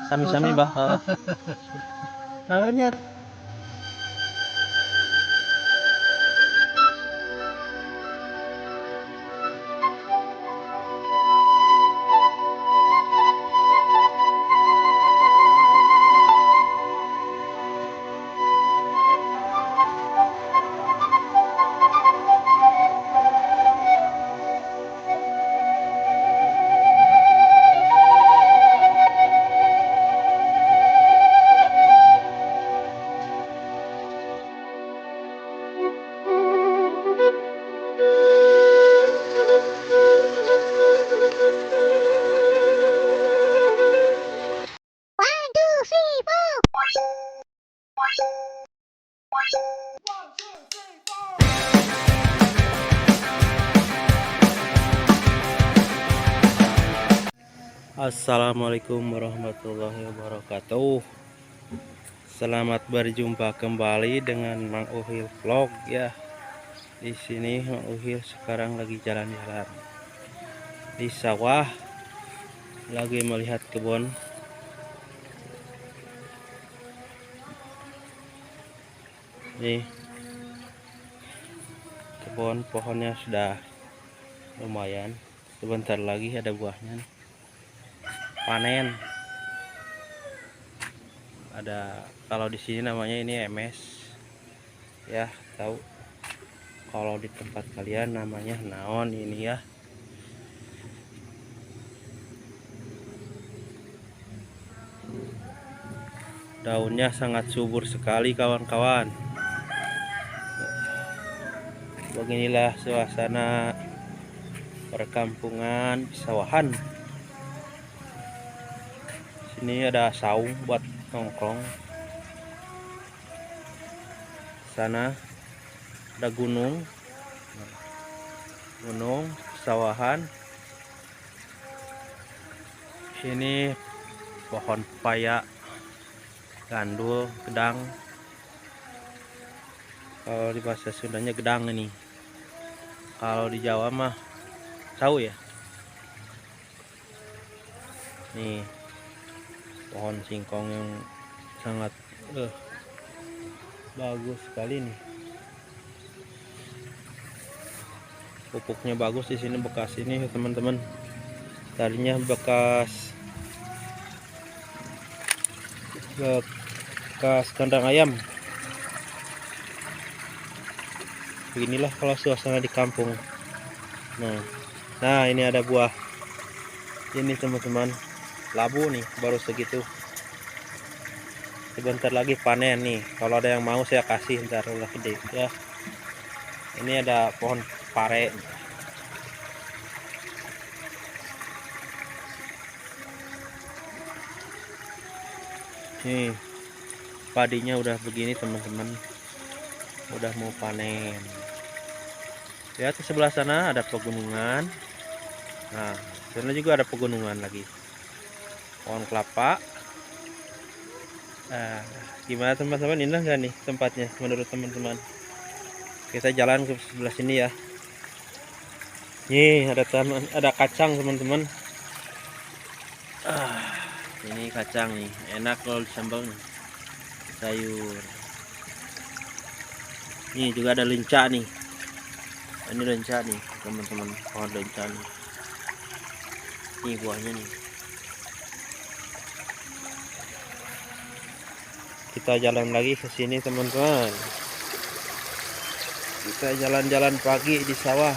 Sami-sami bah. Akhirnya Assalamualaikum warahmatullahi wabarakatuh. Selamat berjumpa kembali dengan Mang Uhil Vlog ya. Di sini Mang Uhil sekarang lagi jalan-jalan di sawah, lagi melihat kebun. Nih, kebun pohonnya sudah lumayan. Sebentar lagi ada buahnya. Panen. Ada, kalau di sini namanya ini MS. Ya, tahu. Kalau di tempat kalian namanya naon ini ya. Daunnya sangat subur sekali kawan-kawan. Beginilah suasana perkampungan pesawahan. Sini ada saung buat nongkrong. Sana ada gunung, pesawahan. Sini pohon paya, gandul, gedang. Kalau di bahasa Sundanya gedang ini. Kalau di Jawa mah tahu ya. Nih pohon singkong yang sangat bagus sekali nih. Pupuknya bagus di sini, bekas ini teman-teman. Tadinya bekas kandang ayam. Beginilah kalau suasana di kampung. Nah ini ada buah ini teman-teman, labu nih, baru segitu. Sebentar lagi panen nih. Kalau ada yang mau saya kasih, ntar udah gede ya. Ini ada pohon pare. Nih padinya udah begini teman-teman, udah mau panen. Lihat di sebelah sana ada pegunungan. Nah sana juga ada pegunungan lagi, pohon kelapa. Nah, gimana teman-teman, indah nggak nih tempatnya menurut teman-teman? Kita jalan ke sebelah sini ya. Nih ada kacang teman-teman. Ini kacang nih, enak kalau disambal nih, sayur. Nih juga ada lenca nih. Ini lenca nih teman-teman, pohon lenca nih. Nih buahnya nih. Kita jalan lagi ke sini teman-teman. Kita jalan-jalan pagi di sawah.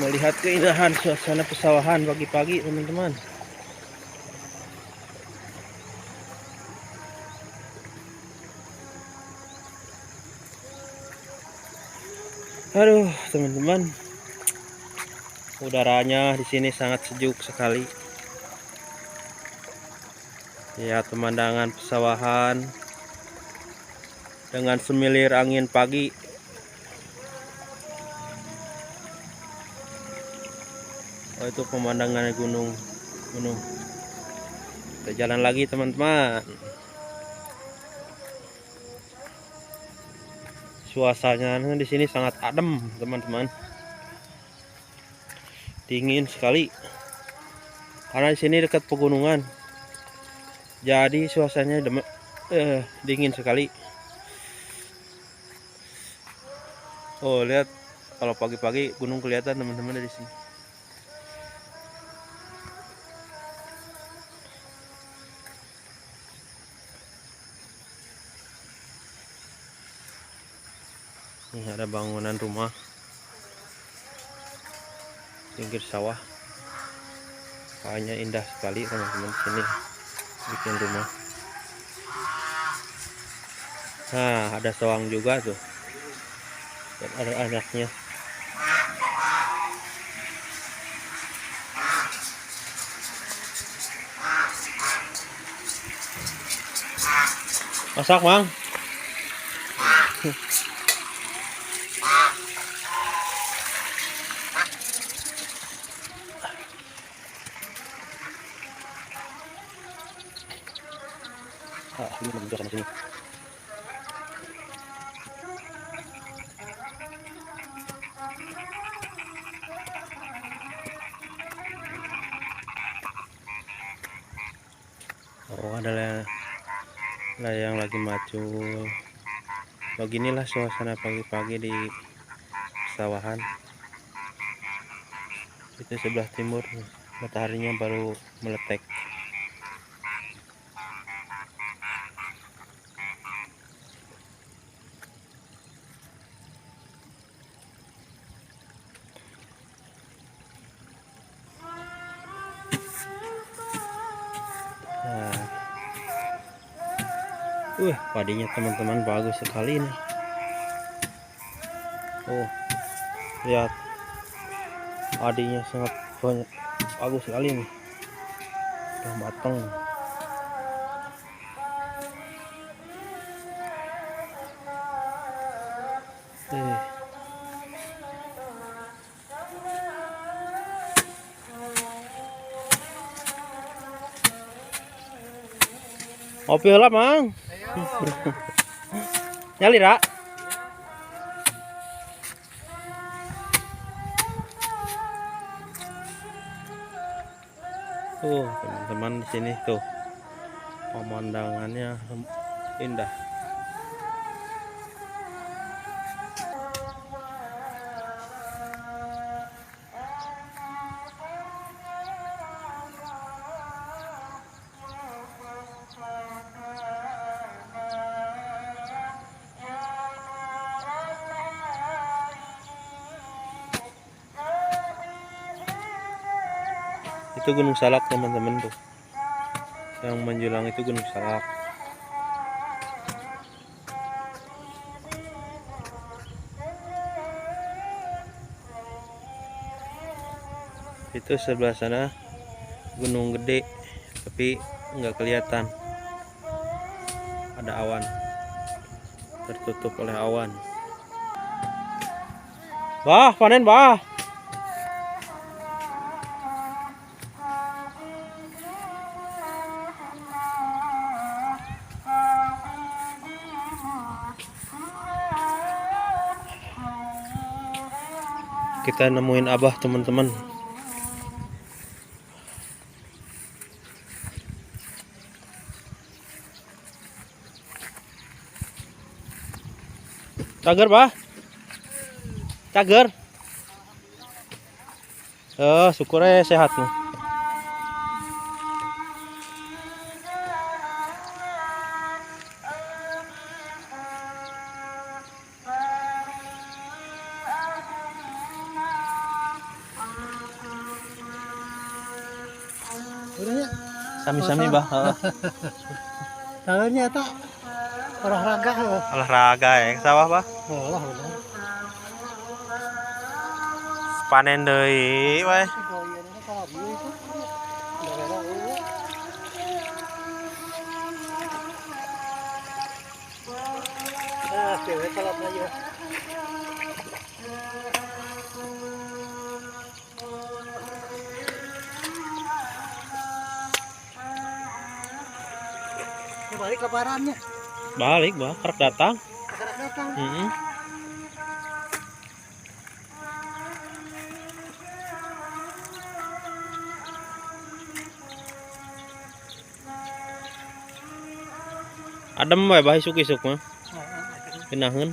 Melihat keindahan suasana pesawahan pagi-pagi teman-teman. Aduh teman-teman, udaranya di sini sangat sejuk sekali. Ya, pemandangan pesawahan dengan semilir angin pagi. Oh itu pemandangan gunung. Kita jalan lagi teman-teman. Suasananya di sini sangat adem teman-teman, dingin sekali karena di sini dekat pegunungan, jadi suasananya dingin sekali. Oh lihat, kalau pagi-pagi gunung kelihatan teman-teman dari sini. Ini ada bangunan rumah pinggir sawah, kayaknya indah sekali teman-teman sini bikin rumah. Nah ada soang juga tuh, dan ada anaknya. Masak Mang. Ini menunjuk sama sini. Oh ada layang lagi maju. Beginilah suasana pagi-pagi di sawahan. Itu sebelah timur, mataharinya baru meletek. Padinya teman-teman bagus sekali nih. Oh lihat, padinya sangat banyak, bagus sekali nih, udah matang. Ngopi lah Mang. Nyali Ra. Teman-teman di sini tuh pemandangannya indah. Itu Gunung Salak teman-teman tuh, yang menjulang itu Gunung Salak. Itu sebelah sana gunung gede, tapi nggak kelihatan, ada awan, tertutup oleh awan. Bah, panen bah. Kita nemuin Abah teman-teman. Cager bah, cager. Syukur ya sehat nih. Sami-sami bah. Tangannya tak olahraga. Olahraga ya, sawah bah. Panen deui we. Cewek kalau aja. balik lebarannya. Balik bah, kerek datang. Sekarang datang. Mm-mm. Adem bae bah isuk-isuk mah. Oh, Pinaheun.